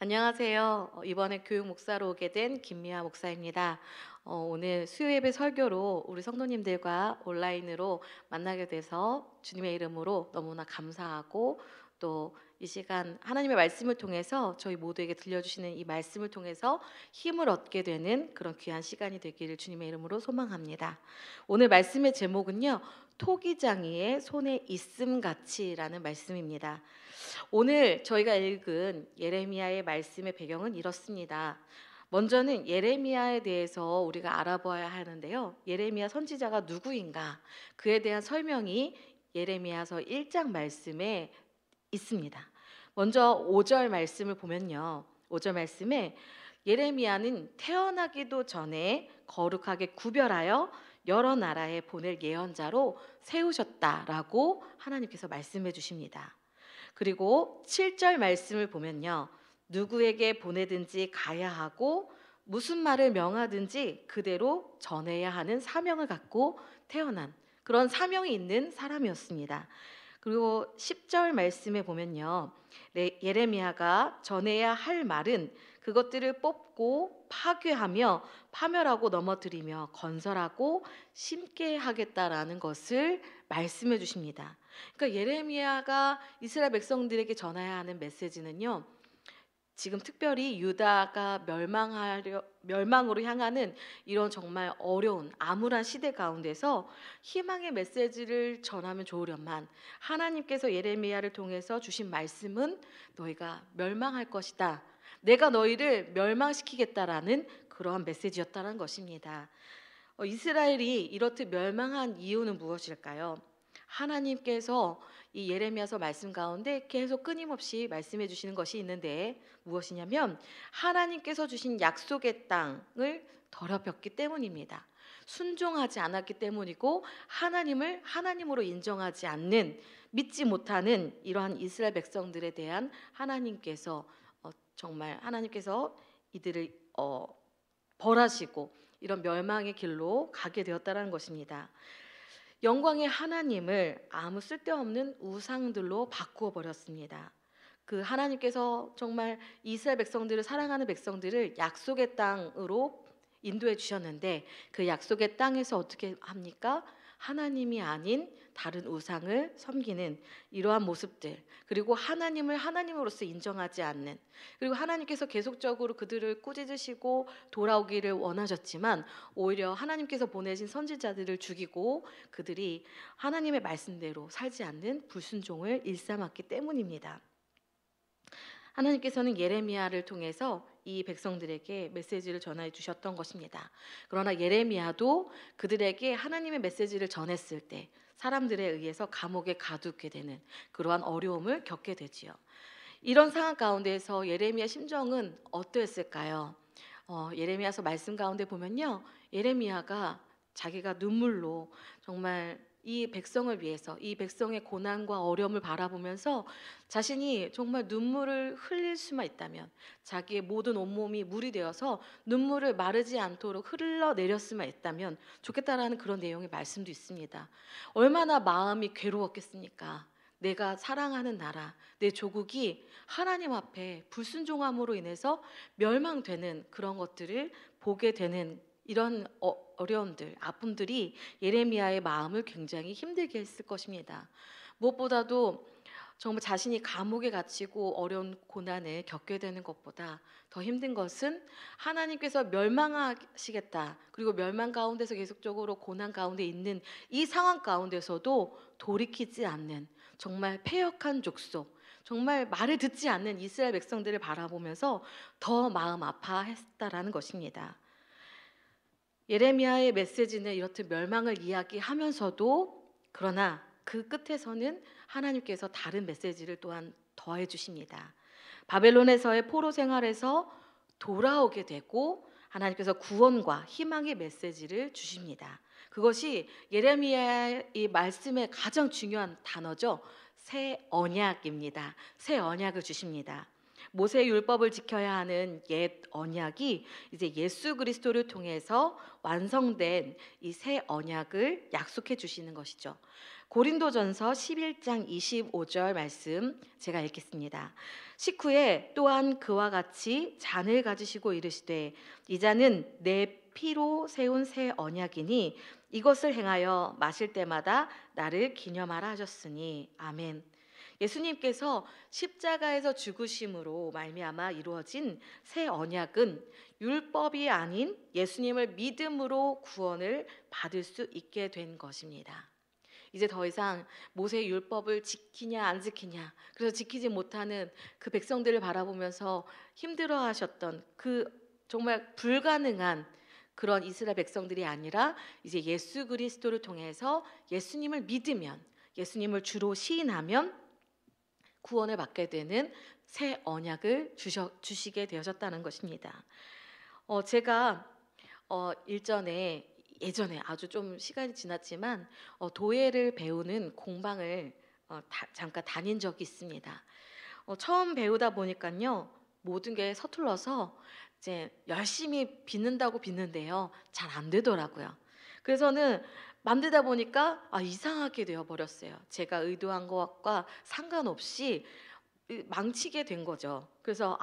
안녕하세요. 이번에 교육 목사로 오게 된 김미아 목사입니다. 오늘 수요예배 설교로 우리 성도님들과 온라인으로 만나게 돼서 주님의 이름으로 너무나 감사하고 또 이 시간 하나님의 말씀을 통해서 저희 모두에게 들려주시는 이 말씀을 통해서 힘을 얻게 되는 그런 귀한 시간이 되기를 주님의 이름으로 소망합니다. 오늘 말씀의 제목은요. 토기장이의 손에 있음같이라는 말씀입니다. 오늘 저희가 읽은 예레미야의 말씀의 배경은 이렇습니다. 먼저는 예레미야에 대해서 우리가 알아봐야 하는데요. 예레미야 선지자가 누구인가? 그에 대한 설명이 예레미야서 1장 말씀에 있습니다. 먼저 5절 말씀을 보면요. 5절 말씀에 예레미야는 태어나기도 전에 거룩하게 구별하여 여러 나라에 보낼 예언자로 세우셨다라고 하나님께서 말씀해 주십니다. 그리고 7절 말씀을 보면요. 누구에게 보내든지 가야 하고 무슨 말을 명하든지 그대로 전해야 하는 사명을 갖고 태어난 그런 사명이 있는 사람이었습니다. 그리고 10절 말씀에 보면요. 예레미야가 전해야 할 말은 그것들을 뽑고 파괴하며 파멸하고 넘어뜨리며 건설하고 심게 하겠다라는 것을 말씀해 주십니다. 그러니까 예레미야가 이스라엘 백성들에게 전해야 하는 메시지는요. 지금 특별히 유다가 멸망으로 향하는 이런 정말 어려운 암울한 시대 가운데서 희망의 메시지를 전하면 좋으련만 하나님께서 예레미야를 통해서 주신 말씀은 너희가 멸망할 것이다. 내가 너희를 멸망시키겠다라는 그러한 메시지였다는 것입니다. 이스라엘이 이렇듯 멸망한 이유는 무엇일까요? 하나님께서 이 예레미야서 말씀 가운데 계속 끊임없이 말씀해 주시는 것이 있는데 무엇이냐면 하나님께서 주신 약속의 땅을 더럽혔기 때문입니다. 순종하지 않았기 때문이고 하나님을 하나님으로 인정하지 않는 믿지 못하는 이러한 이스라엘 백성들에 대한 하나님께서 정말 하나님께서 이들을 벌하시고 이런 멸망의 길로 가게 되었다는 것입니다. 영광의 하나님을 아무 쓸데없는 우상들로 바꾸어 버렸습니다. 그 하나님께서 정말 이스라엘 백성들을 사랑하는 백성들을 약속의 땅으로 인도해 주셨는데 그 약속의 땅에서 어떻게 합니까? 하나님이 아닌 다른 우상을 섬기는 이러한 모습들, 그리고 하나님을 하나님으로서 인정하지 않는, 그리고 하나님께서 계속적으로 그들을 꾸짖으시고 돌아오기를 원하셨지만 오히려 하나님께서 보내신 선지자들을 죽이고 그들이 하나님의 말씀대로 살지 않는 불순종을 일삼았기 때문입니다. 하나님께서는 예레미야를 통해서 이 백성들에게 메시지를 전해 주셨던 것입니다. 그러나 예레미야도 그들에게 하나님의 메시지를 전했을 때 사람들에 의해서 감옥에 가두게 되는 그러한 어려움을 겪게 되지요. 이런 상황 가운데서 예레미야 심정은 어떠했을까요? 예레미야서 말씀 가운데 보면요. 예레미야가 자기가 눈물로 정말 이 백성을 위해서 이 백성의 고난과 어려움을 바라보면서 자신이 정말 눈물을 흘릴 수만 있다면 자기의 모든 온몸이 물이 되어서 눈물을 마르지 않도록 흘러내렸을 수만 있다면 좋겠다라는 그런 내용의 말씀도 있습니다. 얼마나 마음이 괴로웠겠습니까? 내가 사랑하는 나라, 내 조국이 하나님 앞에 불순종함으로 인해서 멸망되는 그런 것들을 보게 되는 이런 어려움들, 아픔들이 예레미야의 마음을 굉장히 힘들게 했을 것입니다. 무엇보다도 정말 자신이 감옥에 갇히고 어려운 고난을 겪게 되는 것보다 더 힘든 것은 하나님께서 멸망하시겠다. 그리고 멸망 가운데서 계속적으로 고난 가운데 있는 이 상황 가운데서도 돌이키지 않는 정말 패역한 족속, 정말 말을 듣지 않는 이스라엘 백성들을 바라보면서 더 마음 아파했다라는 것입니다. 예레미야의 메시지는 이렇듯 멸망을 이야기하면서도 그러나 그 끝에서는 하나님께서 다른 메시지를 또한 더해 주십니다. 바벨론에서의 포로 생활에서 돌아오게 되고 하나님께서 구원과 희망의 메시지를 주십니다. 그것이 예레미야의 말씀의 가장 중요한 단어죠. 새 언약입니다. 새 언약을 주십니다. 모세의 율법을 지켜야 하는 옛 언약이 이제 예수 그리스도를 통해서 완성된 이 새 언약을 약속해 주시는 것이죠. 고린도전서 11장 25절 말씀 제가 읽겠습니다. 식후에 또한 그와 같이 잔을 가지시고 이르시되 이 잔은 내 피로 세운 새 언약이니 이것을 행하여 마실 때마다 나를 기념하라 하셨으니 아멘. 예수님께서 십자가에서 죽으심으로 말미암아 이루어진 새 언약은 율법이 아닌 예수님을 믿음으로 구원을 받을 수 있게 된 것입니다. 이제 더 이상 모세의 율법을 지키냐 안 지키냐, 그래서 지키지 못하는 그 백성들을 바라보면서 힘들어하셨던 그 정말 불가능한 그런 이스라엘 백성들이 아니라 이제 예수 그리스도를 통해서 예수님을 믿으면, 예수님을 주로 시인하면 구원을 받게 되는 새 언약을 주시게 되셨다는 것입니다. 제가 예전에 아주 좀 시간이 지났지만 도예를 배우는 공방을 잠깐 다닌 적이 있습니다. 처음 배우다 보니까요, 모든 게 서툴러서 이제 열심히 빚는다고 빚는데요, 잘 안 되더라고요. 그래서는 만들다 보니까 이상하게 되어 버렸어요. 제가 의도한 것과 상관없이 망치게 된 거죠. 그래서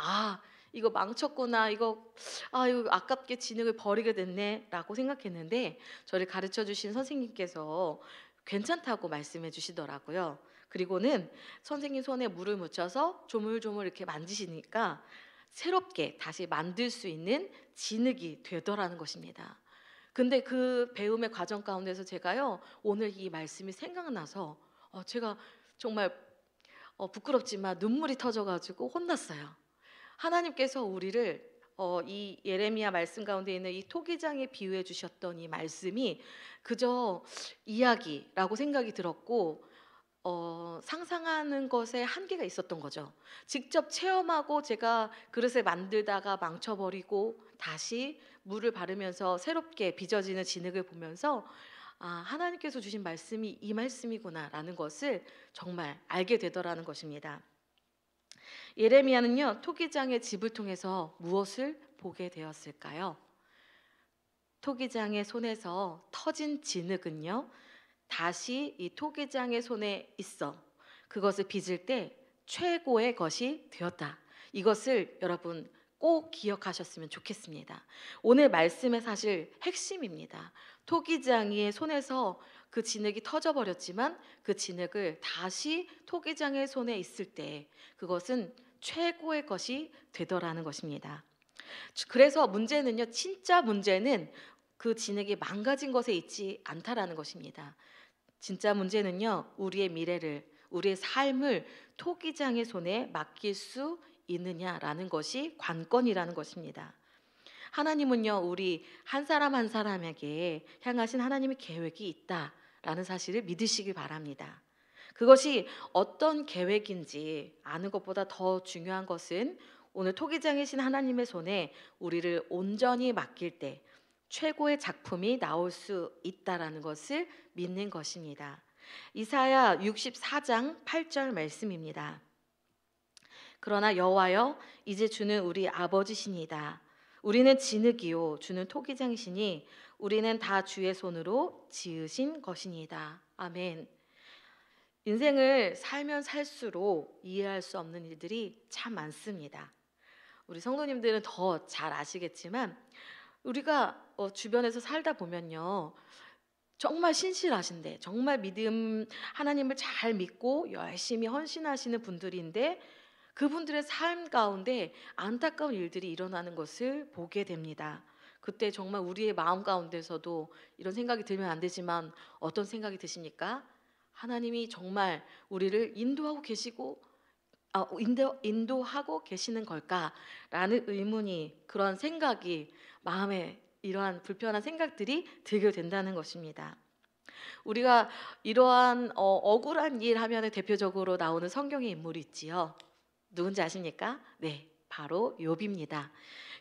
이거 망쳤구나, 이거 아깝게 진흙을 버리게 됐네라고 생각했는데, 저를 가르쳐 주신 선생님께서 괜찮다고 말씀해 주시더라고요. 그리고는 선생님 손에 물을 묻혀서 조물조물 이렇게 만지시니까 새롭게 다시 만들 수 있는 진흙이 되더라는 것입니다. 근데 그 배움의 과정 가운데서 제가요, 오늘 이 말씀이 생각나서 제가 정말 부끄럽지만 눈물이 터져가지고 혼났어요. 하나님께서 우리를 이 예레미야 말씀 가운데 있는 이 토기장에 비유해 주셨던 이 말씀이 그저 이야기라고 생각이 들었고, 상상하는 것에 한계가 있었던 거죠. 직접 체험하고 제가 그릇을 만들다가 망쳐버리고 다시 물을 바르면서 새롭게 빚어지는 진흙을 보면서 하나님께서 주신 말씀이 이 말씀이구나라는 것을 정말 알게 되더라는 것입니다. 예레미야는요, 토기장의 집을 통해서 무엇을 보게 되었을까요? 토기장의 손에서 터진 진흙은요, 다시 이 토기장의 손에 있어 그것을 빚을 때 최고의 것이 되었다. 이것을 여러분 꼭 기억하셨으면 좋겠습니다. 오늘 말씀의 사실 핵심입니다. 토기장이의 손에서 그 진흙이 터져버렸지만 그 진흙을 다시 토기장의 손에 있을 때 그것은 최고의 것이 되더라는 것입니다. 그래서 문제는요, 진짜 문제는 그 진흙이 망가진 것에 있지 않다라는 것입니다. 진짜 문제는요, 우리의 미래를, 우리의 삶을 토기장의 손에 맡길 수 있느냐라는 것이 관건이라는 것입니다. 하나님은요, 우리 한 사람 한 사람에게 향하신 하나님의 계획이 있다라는 사실을 믿으시길 바랍니다. 그것이 어떤 계획인지 아는 것보다 더 중요한 것은 오늘 토기장이신 하나님의 손에 우리를 온전히 맡길 때 최고의 작품이 나올 수 있다라는 것을 믿는 것입니다. 이사야 64장 8절 말씀입니다. 그러나 여호와여, 이제 주는 우리 아버지시니이다. 우리는 진흙이요 주는 토기장이시니 우리는 다 주의 손으로 지으신 것이니이다. 아멘. 인생을 살면 살수록 이해할 수 없는 일들이 참 많습니다. 우리 성도님들은 더 잘 아시겠지만 우리가 주변에서 살다 보면요, 정말 신실하신데, 정말 하나님을 잘 믿고 열심히 헌신하시는 분들인데 그분들의 삶 가운데 안타까운 일들이 일어나는 것을 보게 됩니다. 그때 정말 우리의 마음 가운데서도 이런 생각이 들면 안 되지만 어떤 생각이 드십니까? 하나님이 정말 우리를 인도하고 계시는 걸까라는 의문이, 그런 생각이 마음에 이러한 불편한 생각들이 들게 된다는 것입니다. 우리가 이러한 억울한 일 하면 대표적으로 나오는 성경의 인물이 있지요. 누군지 아십니까? 네, 바로 욥입니다.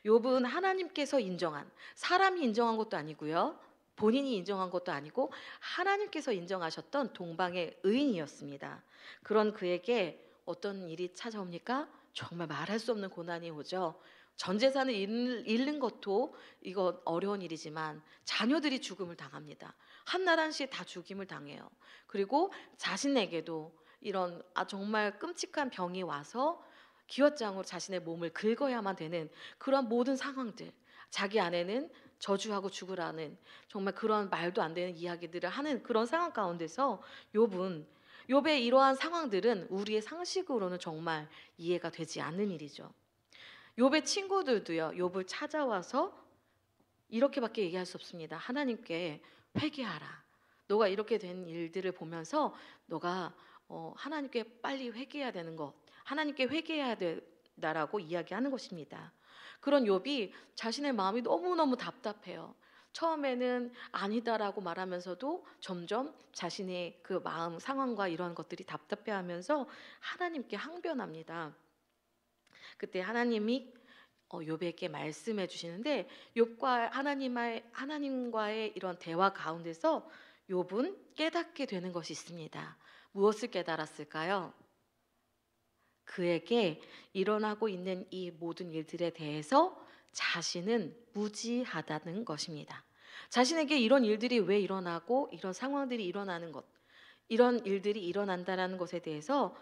욥은 하나님께서 인정한, 사람이 인정한 것도 아니고요, 본인이 인정한 것도 아니고 하나님께서 인정하셨던 동방의 의인이었습니다. 그런 그에게 어떤 일이 찾아옵니까? 정말 말할 수 없는 고난이 오죠. 전 재산을 잃는 것도 이거 어려운 일이지만 자녀들이 죽음을 당합니다. 한날 한시에 다 죽임을 당해요. 그리고 자신에게도 이런 정말 끔찍한 병이 와서 기왓장으로 자신의 몸을 긁어야만 되는 그런 모든 상황들, 자기 아내는 저주하고 죽으라는 정말 그런 말도 안 되는 이야기들을 하는 그런 상황 가운데서 욥의 이러한 상황들은 우리의 상식으로는 정말 이해가 되지 않는 일이죠. 욥의 친구들도요, 욥을 찾아와서 이렇게밖에 얘기할 수 없습니다. 하나님께 회개하라. 너가 이렇게 된 일들을 보면서 너가 하나님께 빨리 회개해야 되는 것, 하나님께 회개해야 된다라고 이야기하는 것입니다. 그런 욥이 자신의 마음이 너무너무 답답해요. 처음에는 아니다라고 말하면서도 점점 자신의 그 마음 상황과 이런 것들이 답답해하면서 하나님께 항변합니다. 그때 하나님이 욥에게 말씀해 주시는데, 욥과 하나님과의 이런 대화 가운데서 욥은 깨닫게 되는 것이 있습니다. 무엇을 깨달았을까요? 그에게 일어나고 있는 이 모든 일들에 대해서 자신은 무지하다는 것입니다. 자신에게 이런 일들이 왜 일어나고 이런 상황들이 일어나는 것, 이런 일들이 일어난다라는 것에 대해서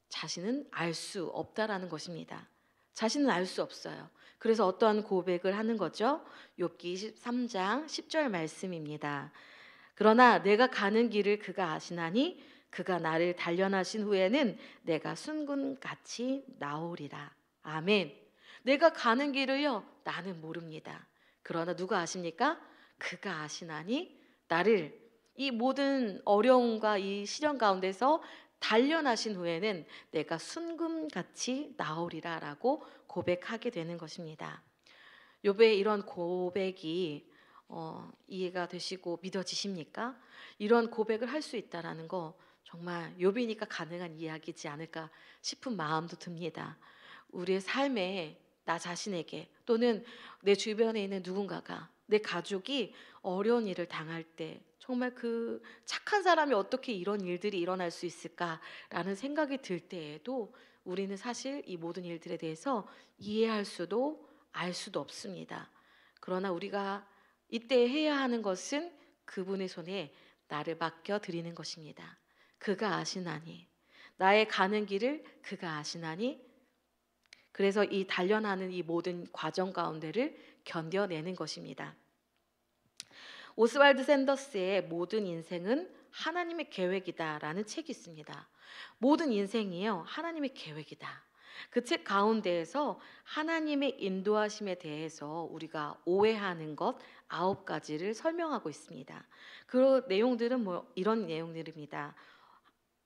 자신은 알 수 없다라는 것입니다. 자신은 알 수 없어요. 그래서 어떠한 고백을 하는 거죠? 욥기 23장 10절 말씀입니다. 그러나 내가 가는 길을 그가 아시나니 그가 나를 단련하신 후에는 내가 순금같이 나오리라. 아멘. 내가 가는 길을요, 나는 모릅니다. 그러나 누가 아십니까? 그가 아시나니 나를 이 모든 어려움과 이 시련 가운데서 단련하신 후에는 내가 순금같이 나오리라라고 고백하게 되는 것입니다. 욥의 이런 고백이 이해가 되시고 믿어지십니까? 이런 고백을 할 수 있다라는 거 정말 욥이니까 가능한 이야기지 않을까 싶은 마음도 듭니다. 우리의 삶에 나 자신에게 또는 내 주변에 있는 누군가가, 내 가족이 어려운 일을 당할 때 정말 그 착한 사람이 어떻게 이런 일들이 일어날 수 있을까라는 생각이 들 때에도 우리는 사실 이 모든 일들에 대해서 이해할 수도 알 수도 없습니다. 그러나 우리가 이때 해야 하는 것은 그분의 손에 나를 맡겨 드리는 것입니다. 그가 아시나니, 나의 가는 길을 그가 아시나니, 그래서 이 단련하는 이 모든 과정 가운데를 견뎌내는 것입니다. 오스왈드 샌더스의 모든 인생은 하나님의 계획이다라는 책이 있습니다. 모든 인생이요, 하나님의 계획이다. 그 책 가운데에서 하나님의 인도하심에 대해서 우리가 오해하는 것 9가지를 설명하고 있습니다. 그 내용들은 이런 내용들입니다.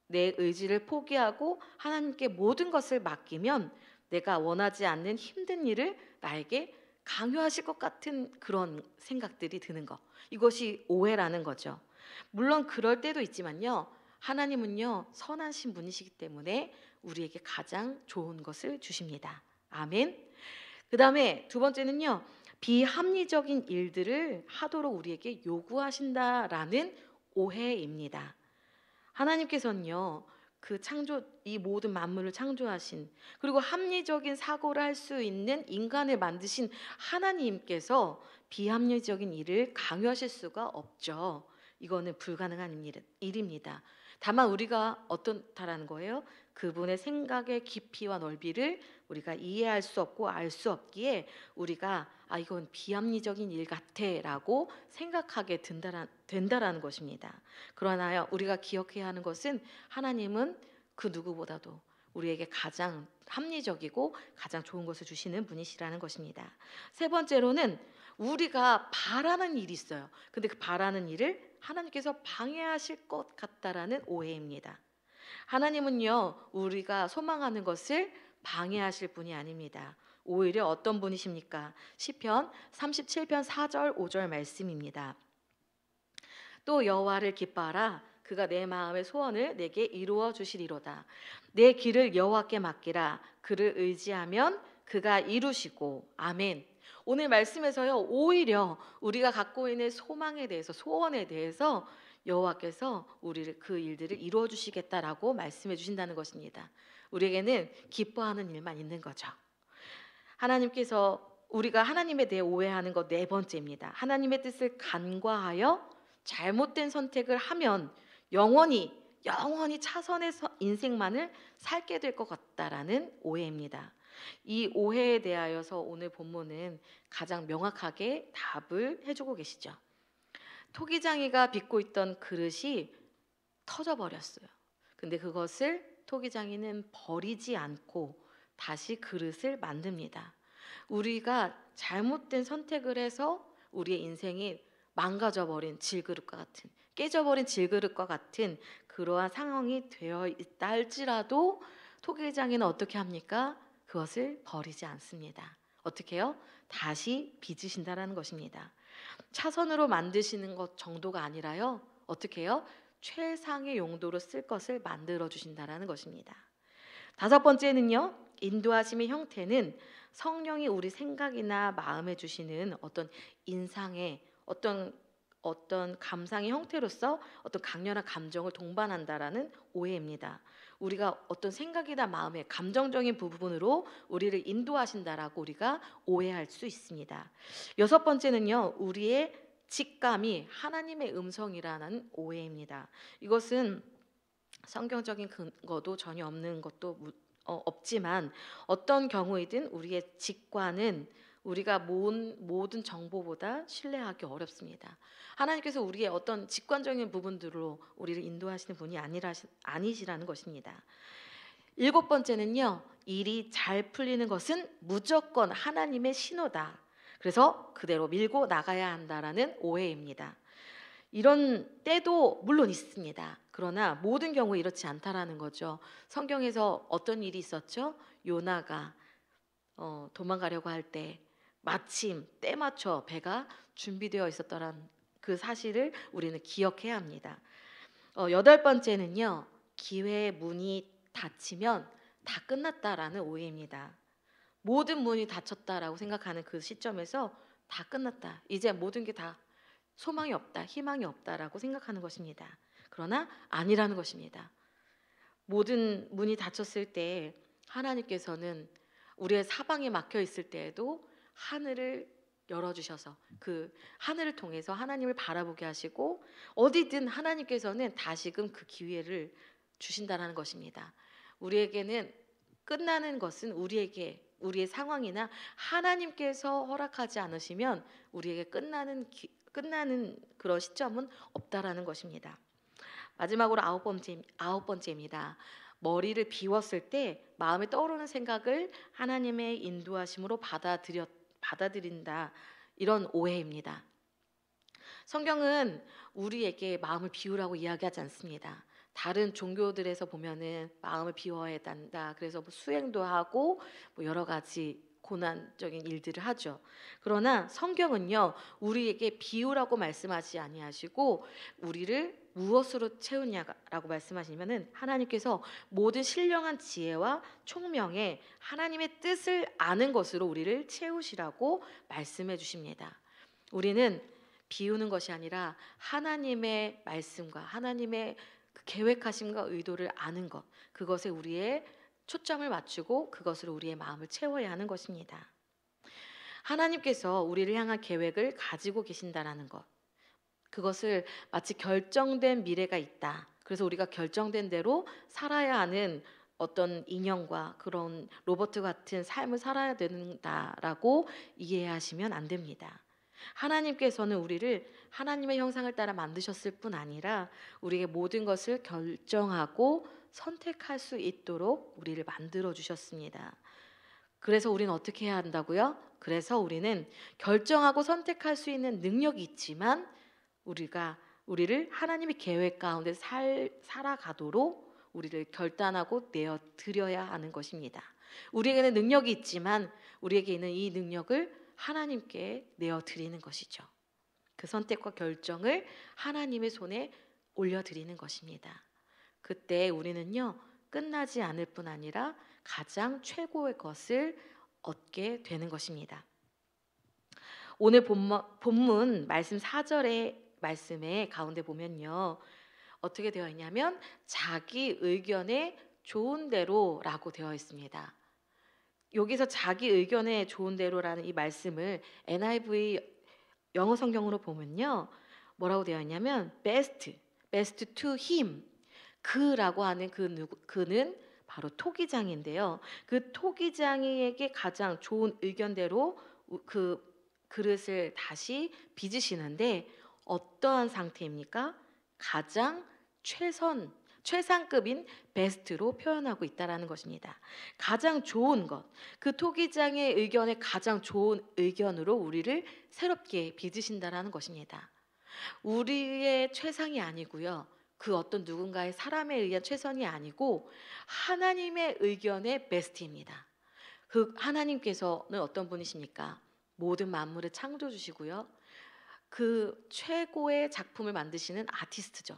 내 의지를 포기하고 하나님께 모든 것을 맡기면 내가 원하지 않는 힘든 일을 나에게 강요하실 것 같은 그런 생각들이 드는 것. 이것이 오해라는 거죠. 물론 그럴 때도 있지만요. 하나님은요, 선하신 분이시기 때문에 우리에게 가장 좋은 것을 주십니다. 아멘. 그 다음에 두 번째는요, 비합리적인 일들을 하도록 우리에게 요구하신다라는 오해입니다. 하나님께서는요, 이 모든 만물을 창조하신, 그리고 합리적인 사고를 할 수 있는 인간을 만드신 하나님께서 비합리적인 일을 강요하실 수가 없죠. 이거는 불가능한 일입니다. 다만 우리가 어떻다라는 거예요? 그분의 생각의 깊이와 넓이를 우리가 이해할 수 없고 알 수 없기에 우리가 이건 비합리적인 일 같아라고 생각하게 된다라는 것입니다. 그러나요, 우리가 기억해야 하는 것은 하나님은 그 누구보다도 우리에게 가장 합리적이고 가장 좋은 것을 주시는 분이시라는 것입니다. 세 번째로는 우리가 바라는 일이 있어요. 근데 그 바라는 일을 하나님께서 방해하실 것 같다라는 오해입니다. 하나님은요, 우리가 소망하는 것을 방해하실 분이 아닙니다. 오히려 어떤 분이십니까? 시편 37편 4절 5절 말씀입니다. 또 여호와를 기뻐하라. 그가 내 마음의 소원을 내게 이루어 주시리로다. 내 길을 여호와께 맡기라. 그를 의지하면 그가 이루시고. 아멘. 오늘 말씀에서요, 오히려 우리가 갖고 있는 소망에 대해서, 소원에 대해서 여호와께서 우리를 그 일들을 이루어 주시겠다라고 말씀해 주신다는 것입니다. 우리에게는 기뻐하는 일만 있는 거죠. 하나님께서 우리가 하나님에 대해 오해하는 것 네 번째입니다. 하나님의 뜻을 간과하여 잘못된 선택을 하면 영원히 차선의 인생만을 살게 될 것 같다라는 오해입니다. 이 오해에 대하여서 오늘 본문은 가장 명확하게 답을 해주고 계시죠. 토기장이가 빚고 있던 그릇이 터져버렸어요. 근데 그것을 토기장이는 버리지 않고 다시 그릇을 만듭니다. 우리가 잘못된 선택을 해서 우리의 인생이 망가져버린 질그릇과 같은, 깨져버린 질그릇과 같은 그러한 상황이 되어 있다 할지라도 토기장이는 어떻게 합니까? 그것을 버리지 않습니다. 어떻게 해요? 다시 빚으신다라는 것입니다. 차선으로 만드시는 것 정도가 아니라요. 어떻게 해요? 최상의 용도로 쓸 것을 만들어 주신다라는 것입니다. 다섯 번째는요. 인도하심의 형태는 성령이 우리 생각이나 마음에 주시는 어떤 인상의 어떤 감상의 형태로서 어떤 강렬한 감정을 동반한다라는 오해입니다. 우리가 어떤 생각이나 마음의 감정적인 부분으로 우리를 인도하신다라고 우리가 오해할 수 있습니다. 여섯 번째는요. 우리의 직감이 하나님의 음성이라는 오해입니다. 이것은 성경적인 근거도 전혀 없는 것도 없지만 어떤 경우이든 우리의 직관은 우리가 모든 정보보다 신뢰하기 어렵습니다. 하나님께서 우리의 어떤 직관적인 부분들로 우리를 인도하시는 분이 아니시라는 것입니다. 일곱 번째는요. 일이 잘 풀리는 것은 무조건 하나님의 신호다. 그래서 그대로 밀고 나가야 한다라는 오해입니다. 이런 때도 물론 있습니다. 그러나 모든 경우에 이렇지 않다라는 거죠. 성경에서 어떤 일이 있었죠? 요나가 도망가려고 할 때 마침 때 맞춰 배가 준비되어 있었다는 그 사실을 우리는 기억해야 합니다. 여덟 번째는요. 기회의 문이 닫히면 다 끝났다라는 오해입니다. 모든 문이 닫혔다라고 생각하는 그 시점에서 다 끝났다. 이제 모든 게 다 소망이 없다, 희망이 없다라고 생각하는 것입니다. 그러나 아니라는 것입니다. 모든 문이 닫혔을 때 하나님께서는 우리의 사방에 막혀 있을 때에도 하늘을 열어주셔서 그 하늘을 통해서 하나님을 바라보게 하시고 어디든 하나님께서는 다시금 그 기회를 주신다는 것입니다. 우리에게는 끝나는 것은 우리의 상황이나 하나님께서 허락하지 않으시면 우리에게 끝나는 그런 시점은 없다라는 것입니다. 마지막으로 아홉 번째입니다. 머리를 비웠을 때 마음에 떠오르는 생각을 하나님의 인도하심으로 받아들인다. 이런 오해입니다. 성경은 우리에게 마음을 비우라고 이야기하지 않습니다. 다른 종교들에서 보면은 마음을 비워야 한다. 그래서 뭐 수행도 하고 뭐 여러 가지 고난적인 일들을 하죠. 그러나 성경은요, 우리에게 비우라고 말씀하지 아니하시고 우리를 무엇으로 채우냐라고 말씀하시면은 하나님께서 모든 신령한 지혜와 총명에 하나님의 뜻을 아는 것으로 우리를 채우시라고 말씀해 주십니다. 우리는 비우는 것이 아니라 하나님의 말씀과 하나님의 그 계획하심과 의도를 아는 것, 그것에 우리의 초점을 맞추고 그것으로 우리의 마음을 채워야 하는 것입니다. 하나님께서 우리를 향한 계획을 가지고 계신다라는 것, 그것을 마치 결정된 미래가 있다. 그래서 우리가 결정된 대로 살아야 하는 어떤 인형과 그런 로봇 같은 삶을 살아야 된다라고 이해하시면 안 됩니다. 하나님께서는 우리를 하나님의 형상을 따라 만드셨을 뿐 아니라 우리에게 모든 것을 결정하고 선택할 수 있도록 우리를 만들어 주셨습니다. 그래서 우리는 어떻게 해야 한다고요? 그래서 우리는 결정하고 선택할 수 있는 능력이 있지만 우리를 하나님의 계획 가운데 살아가도록 우리를 결단하고 내어 드려야 하는 것입니다. 우리에게는 능력이 있지만 우리에게 있는 이 능력을 하나님께 내어 드리는 것이죠. 그 선택과 결정을 하나님의 손에 올려 드리는 것입니다. 그때 우리는요, 끝나지 않을 뿐 아니라 가장 최고의 것을 얻게 되는 것입니다. 오늘 본문 말씀 4절의 말씀의 가운데 보면요, 어떻게 되어 있냐면 자기 의견에 좋은 대로라고 되어 있습니다. 여기서 자기 의견에 좋은 대로라는 이 말씀을 NIV 영어 성경으로 보면요. 뭐라고 되어 있냐면 best to him. 그라고 하는 그는 바로 토기장인데요. 그 토기장이에게 가장 좋은 의견대로 그 그릇을 다시 빚으시는데 어떠한 상태입니까? 가장 최상급인 베스트로 표현하고 있다라는 것입니다. 가장 좋은 것, 그 토기장의 의견에 가장 좋은 의견으로 우리를 새롭게 빚으신다라는 것입니다. 우리의 최상이 아니고요. 그 어떤 누군가의 사람에 의한 최선이 아니고 하나님의 의견의 베스트입니다. 그 하나님께서는 어떤 분이십니까? 모든 만물을 창조해 주시고요. 그 최고의 작품을 만드시는 아티스트죠.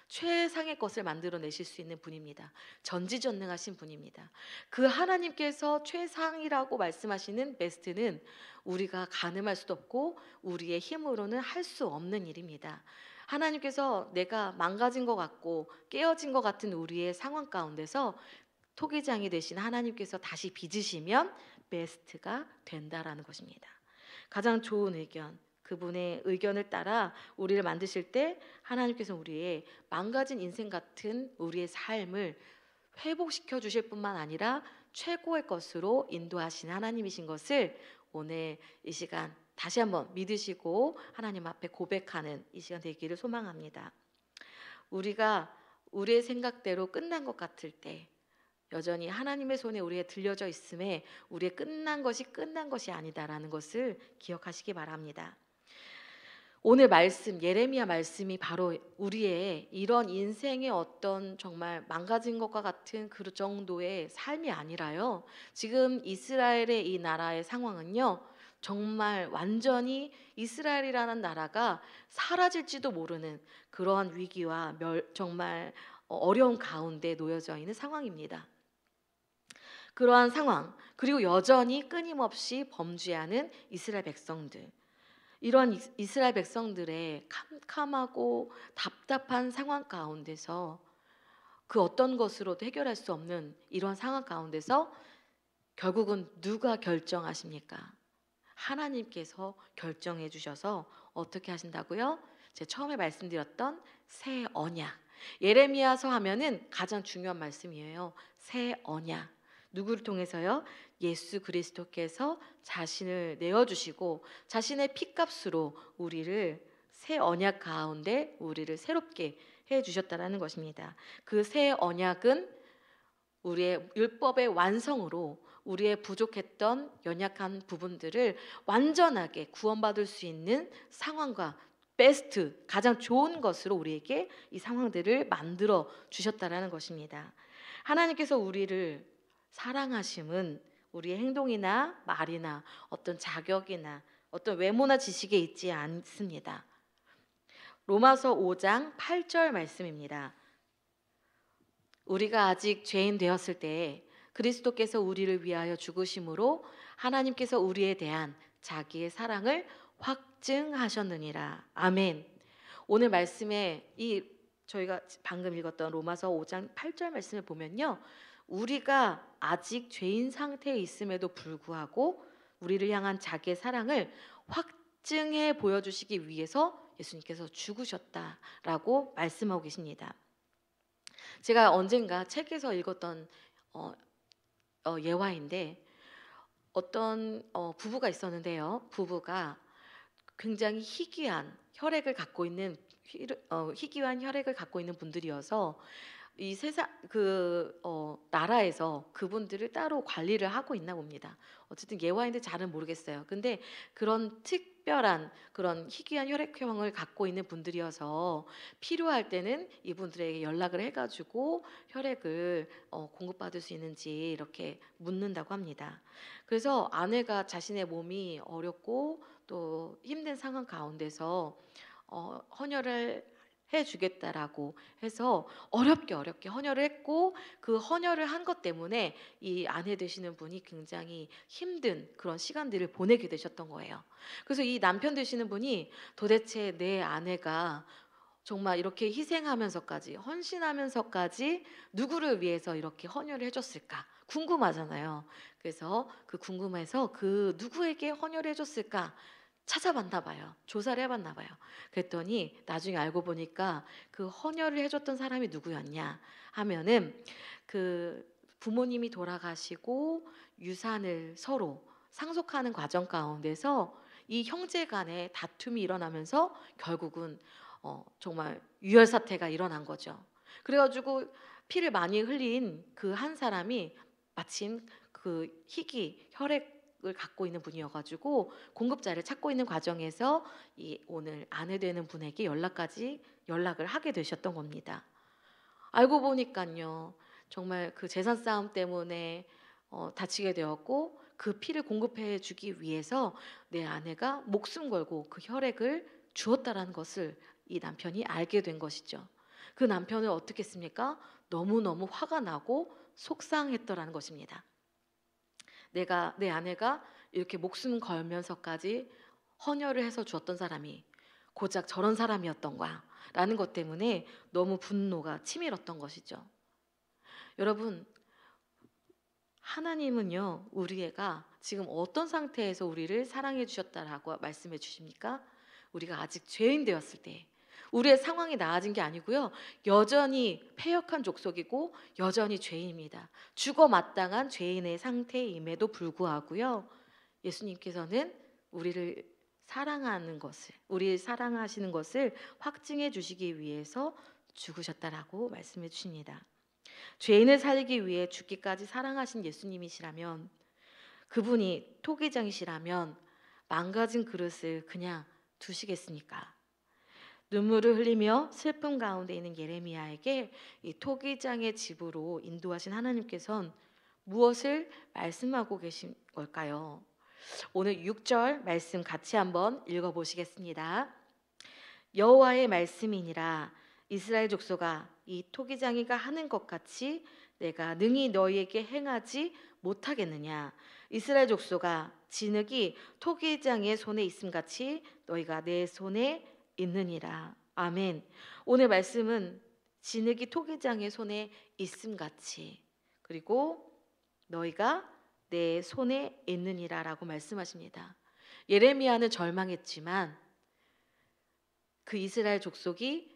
최상의 것을 만들어내실 수 있는 분입니다. 전지전능하신 분입니다. 그 하나님께서 최상이라고 말씀하시는 베스트는 우리가 가늠할 수도 없고 우리의 힘으로는 할 수 없는 일입니다. 하나님께서 내가 망가진 것 같고 깨어진 것 같은 우리의 상황 가운데서 토기장이 되신 하나님께서 다시 빚으시면 베스트가 된다라는 것입니다. 가장 좋은 의견, 그분의 의견을 따라 우리를 만드실 때 하나님께서 우리의 망가진 인생 같은 우리의 삶을 회복시켜 주실 뿐만 아니라 최고의 것으로 인도하신 하나님이신 것을 오늘 이 시간 다시 한번 믿으시고 하나님 앞에 고백하는 이 시간 되기를 소망합니다. 우리가 우리의 생각대로 끝난 것 같을 때 여전히 하나님의 손에 우리에 들려져 있음에 우리의 끝난 것이 아니다라는 것을 기억하시기 바랍니다. 오늘 말씀 예레미야 말씀이 바로 우리의 이런 인생의 어떤 정말 망가진 것과 같은 그 정도의 삶이 아니라요. 지금 이스라엘의 이 나라의 상황은요. 정말 완전히 이스라엘이라는 나라가 사라질지도 모르는 그러한 위기와 정말 어려운 가운데 놓여져 있는 상황입니다. 그러한 상황, 그리고 여전히 끊임없이 범죄하는 이스라엘 백성들. 이런 이스라엘 백성들의 캄캄하고 답답한 상황 가운데서 그 어떤 것으로도 해결할 수 없는 이런 상황 가운데서 결국은 누가 결정하십니까? 하나님께서 결정해 주셔서 어떻게 하신다고요? 제가 처음에 말씀드렸던 새 언약. 예레미야서 하면은 가장 중요한 말씀이에요. 새 언약. 누구를 통해서요? 예수 그리스도께서 자신을 내어주시고 자신의 피값으로 우리를 새 언약 가운데 우리를 새롭게 해주셨다라는 것입니다. 그 새 언약은 우리의 율법의 완성으로 우리의 부족했던 연약한 부분들을 완전하게 구원받을 수 있는 상황과 베스트, 가장 좋은 것으로 우리에게 이 상황들을 만들어 주셨다라는 것입니다. 하나님께서 우리를 사랑하심은 우리의 행동이나 말이나 어떤 자격이나 어떤 외모나 지식에 있지 않습니다. 로마서 5장 8절 말씀입니다. 우리가 아직 죄인 되었을 때 그리스도께서 우리를 위하여 죽으심으로 하나님께서 우리에 대한 자기의 사랑을 확증하셨느니라. 아멘. 오늘 말씀에 이 저희가 방금 읽었던 로마서 5장 8절 말씀을 보면요. 우리가 아직 죄인 상태에 있음에도 불구하고 우리를 향한 자기의 사랑을 확증해 보여주시기 위해서 예수님께서 죽으셨다라고 말씀하고 계십니다. 제가 언젠가 책에서 읽었던 예화인데 어떤 부부가 있었는데요. 부부가 굉장히 희귀한 혈액을 갖고 있는 분들이어서 이 세상 나라에서 그분들을 따로 관리를 하고 있나 봅니다. 어쨌든 예화인데 잘은 모르겠어요. 근데 그런 특별한 그런 희귀한 혈액형을 갖고 있는 분들이어서 필요할 때는 이분들에게 연락을 해가지고 혈액을 공급받을 수 있는지 이렇게 묻는다고 합니다. 그래서 아내가 자신의 몸이 어렵고 또 힘든 상황 가운데서 헌혈을 해주겠다라고 해서 어렵게 헌혈을 했고 그 헌혈을 한 것 때문에 이 아내 되시는 분이 굉장히 힘든 그런 시간들을 보내게 되셨던 거예요. 그래서 이 남편 되시는 분이 도대체 내 아내가 정말 이렇게 희생하면서까지 헌신하면서까지 누구를 위해서 이렇게 헌혈을 해줬을까 궁금하잖아요. 그래서 그 궁금해서 그 누구에게 헌혈을 해줬을까 찾아봤나 봐요. 조사를 해봤나 봐요. 그랬더니 나중에 알고 보니까 그 헌혈을 해줬던 사람이 누구였냐 하면은 그 부모님이 돌아가시고 유산을 서로 상속하는 과정 가운데서 이 형제 간의 다툼이 일어나면서 결국은 정말 유혈 사태가 일어난 거죠. 그래가지고 피를 많이 흘린 그 한 사람이 마침 그 희귀 혈액을 갖고 있는 분이어가지고 공급자를 찾고 있는 과정에서 이 오늘 아내 되는 분에게 연락을 하게 되셨던 겁니다. 알고 보니까요, 정말 그 재산 싸움 때문에 다치게 되었고 그 피를 공급해 주기 위해서 내 아내가 목숨 걸고 그 혈액을 주었다라는 것을 이 남편이 알게 된 것이죠. 그 남편은 어떻게 했습니까? 너무너무 화가 나고 속상했더라는 것입니다. 내 아내가 이렇게 목숨 걸면서까지 헌혈을 해서 주었던 사람이 고작 저런 사람이었던 거야 라는 것 때문에 너무 분노가 치밀었던 것이죠. 여러분, 하나님은요, 우리 애가 지금 어떤 상태에서 우리를 사랑해 주셨다라고 말씀해 주십니까? 우리가 아직 죄인 되었을 때, 우리의 상황이 나아진 게 아니고요, 여전히 패역한 족속이고 여전히 죄인입니다. 죽어 마땅한 죄인의 상태임에도 불구하고요, 예수님께서는 우리를 우리를 사랑하시는 것을 확증해 주시기 위해서 죽으셨다라고 말씀해 주십니다. 죄인을 살리기 위해 죽기까지 사랑하신 예수님이시라면, 그분이 토기장이시라면 망가진 그릇을 그냥 두시겠습니까? 눈물을 흘리며 슬픔 가운데 있는 예레미야에게 이 토기장의 집으로 인도하신 하나님께서는 무엇을 말씀하고 계신 걸까요? 오늘 6절 말씀 같이 한번 읽어보시겠습니다. 여호와의 말씀이니라. 이스라엘 족속아, 이 토기장이가 하는 것 같이 내가 능히 너희에게 행하지 못하겠느냐. 이스라엘 족속아, 진흙이 토기장의 손에 있음 같이 너희가 내 손에 있느니라. 아멘. 오늘 말씀은 진흙이 토기장의 손에 있음 같이, 그리고 너희가 내 손에 있느니라 라고 말씀하십니다. 예레미야는 절망했지만 그 이스라엘 족속이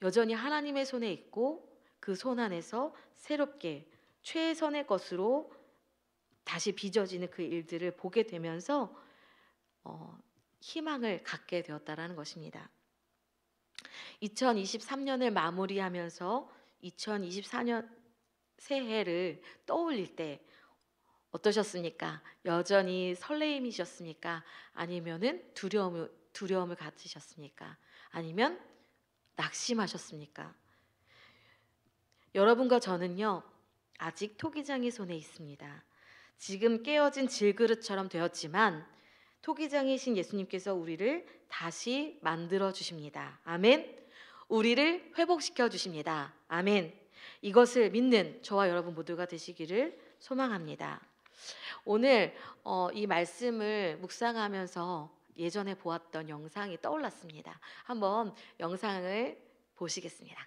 여전히 하나님의 손에 있고 그 손 안에서 새롭게 최선의 것으로 다시 빚어지는 그 일들을 보게 되면서 희망을 갖게 되었다라는 것입니다. 2023년을 마무리하면서 2024년 새해를 떠올릴 때 어떠셨습니까? 여전히 설레임이셨습니까? 아니면은 두려움을 가지셨습니까? 아니면 낙심하셨습니까? 여러분과 저는요, 아직 토기장의 손에 있습니다. 지금 깨어진 질그릇처럼 되었지만 토기장이신 예수님께서 우리를 다시 만들어 주십니다. 아멘. 우리를 회복시켜 주십니다. 아멘. 이것을 믿는 저와 여러분 모두가 되시기를 소망합니다. 오늘 이 말씀을 묵상하면서 예전에 보았던 영상이 떠올랐습니다. 한번 영상을 보시겠습니다.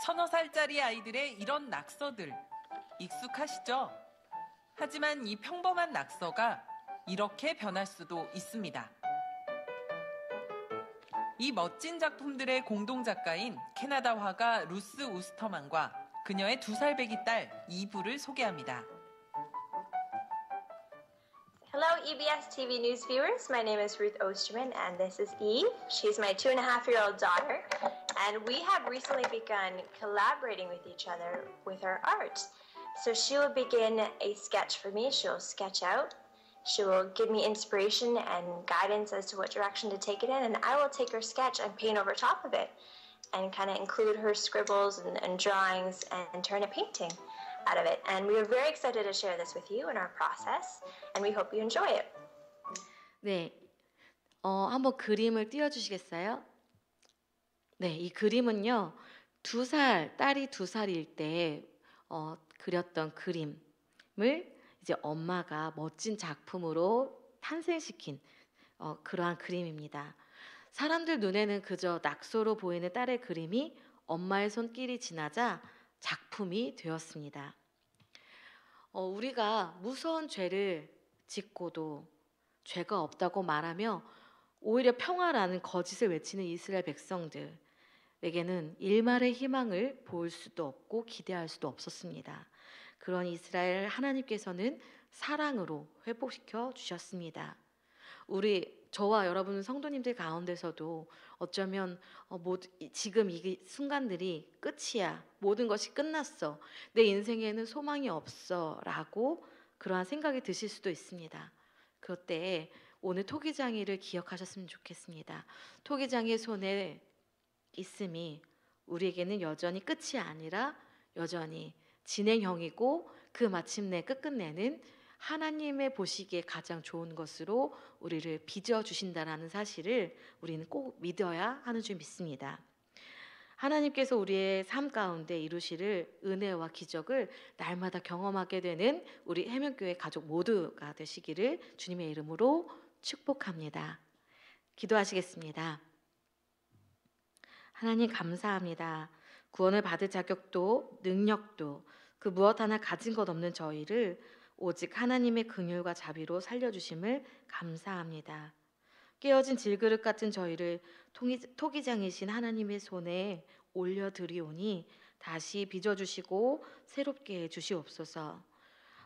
서너 살짜리 아이들의 이런 낙서들 익숙하시죠? 하지만 이 평범한 낙서가 이렇게 변할 수도 있습니다. 이 멋진 작품들의 공동작가인 캐나다 화가 루스 우스터만과 그녀의 2살 배기 딸 이브를 소개합니다. Hello, EBS TV News viewers. My name is Ruth Osterman, and this is Eve. She's my 2.5-year-old daughter, and we have recently begun collaborating with each other with our art. So she will begin a sketch for me. She'll sketch out. She will give me inspiration and guidance as to what direction to take it in, and I will take her sketch and paint over top of it and kind of include her scribbles and drawings and turn a painting out of it. And we are very excited to share this with you in our process, and we hope you enjoy it. 네, 한번 그림을 띄워주시겠어요? 네, 이 그림은요, 딸이 2살일 때 그렸던 그림을 이제 엄마가 멋진 작품으로 탄생시킨 그러한 그림입니다. 사람들 눈에는 그저 낙서로 보이는 딸의 그림이 엄마의 손길이 지나자 작품이 되었습니다. 우리가 무서운 죄를 짓고도 죄가 없다고 말하며 오히려 평화라는 거짓을 외치는 이스라엘 백성들에게는 일말의 희망을 보일 수도 없고 기대할 수도 없었습니다. 그런 이스라엘 하나님께서는 사랑으로 회복시켜 주셨습니다. 저와 여러분 성도님들 가운데서도 어쩌면 지금 이 순간들이 끝이야, 모든 것이 끝났어, 내 인생에는 소망이 없어라고 그러한 생각이 드실 수도 있습니다. 그때 오늘 토기장이를 기억하셨으면 좋겠습니다. 토기장이의 손에 있음이 우리에게는 여전히 끝이 아니라 여전히 진행형이고 그 마침내 끝끝내는 하나님의 보시기에 가장 좋은 것으로 우리를 빚어주신다라는 사실을 우리는 꼭 믿어야 하는 줄 믿습니다. 하나님께서 우리의 삶 가운데 이루시를 은혜와 기적을 날마다 경험하게 되는 우리 해명교회 가족 모두가 되시기를 주님의 이름으로 축복합니다. 기도하시겠습니다. 하나님 감사합니다. 구원을 받을 자격도 능력도 그 무엇 하나 가진 것 없는 저희를 오직 하나님의 긍휼과 자비로 살려주심을 감사합니다. 깨어진 질그릇 같은 저희를 토기장이신 하나님의 손에 올려드리오니 다시 빚어주시고 새롭게 해주시옵소서.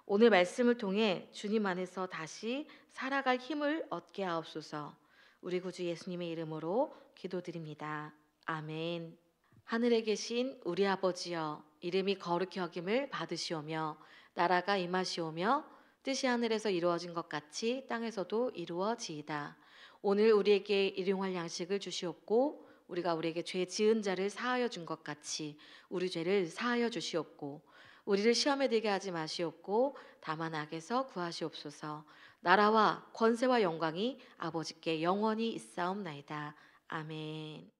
오늘 말씀을 통해 주님 안에서 다시 살아갈 힘을 얻게 하옵소서. 우리 구주 예수님의 이름으로 기도드립니다. 아멘. 하늘에 계신 우리 아버지여, 이름이 거룩히 여김을 받으시오며 나라가 임하시오며 뜻이 하늘에서 이루어진 것 같이 땅에서도 이루어지이다. 오늘 우리에게 일용할 양식을 주시옵고 우리가 우리에게 죄 지은 자를 사하여 준 것 같이 우리 죄를 사하여 주시옵고 우리를 시험에 들게 하지 마시옵고 다만 악에서 구하시옵소서. 나라와 권세와 영광이 아버지께 영원히 있사옵나이다. 아멘.